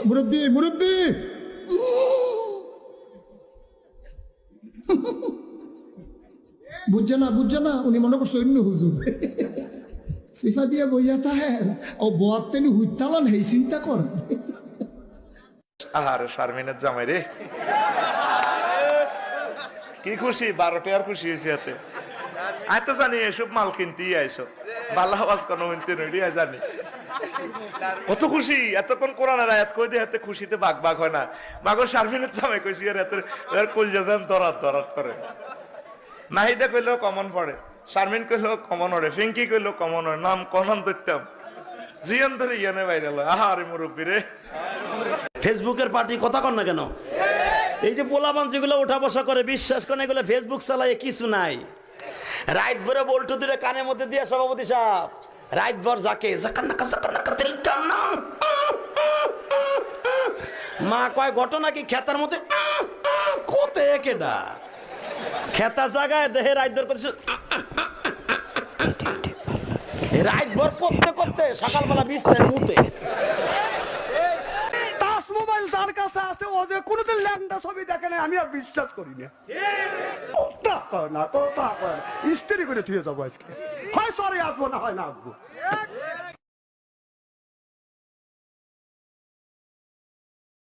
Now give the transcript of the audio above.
মুরব্বী মুরব্বী বুঝছে না উনি মনে করছে অন্য হুজুর সিফা দিয়ে বইয়া থাকেন ও বয়ার তেনি হুইতালান হেই চিন্তা কর আর শারমিনের জামাই রে কি খুশি 12টা আর খুশি হয়েছে হাতে আয় তো জানি এসব মাল কিনতেই আইসো বালা আওয়াজ কোনো মিনতে নড়ি জানি কত খুশি এতক্ষণ কোরআনের আয়াত কই দিয়ে হাতে খুশিতে বাগ বাগ হয় না মাগো শারমিনের জামাই কইছি আর হাতে কলজা জান দরাত দরাত করে নাহিদা কইলো কমন পড়ে শারমিন কইলো কমন ওরে ফিঙ্কি কইলো কমন ওরে নাম কনন দিতাম জিয়ান ধরে ইয়ানে বাইরে আরে মুরব্বী রে ফেসবুকের পার্টি কথা কন না কেন এই যে পোলাপান যেগুলো ওঠা বসা করে বিশ্বাস করেন এগুলো ফেসবুক চালায় কিছু নাই রাইট ভরে বল্টু দিলে কানের মধ্যে দিয়ে সভাপতি সাহেব রাইট ভর যাকে মা কয় ঘটনা কি খেতার মধ্যে কোতে কেডা খেতা জায়গায় দেহে রাইট ভর করছে রাইট ভর করতে করতে সকালবেলা বিছনায় মুতে মোবাইল যার কাছে আছে ও যে কোনোদিন ল্যাংটা ছবি দেখে না আমি আর বিশ্বাস করি না স্ত্রী করে থুয়ে যাবো আজকে হয় সরে আসবো না হয় না আসবো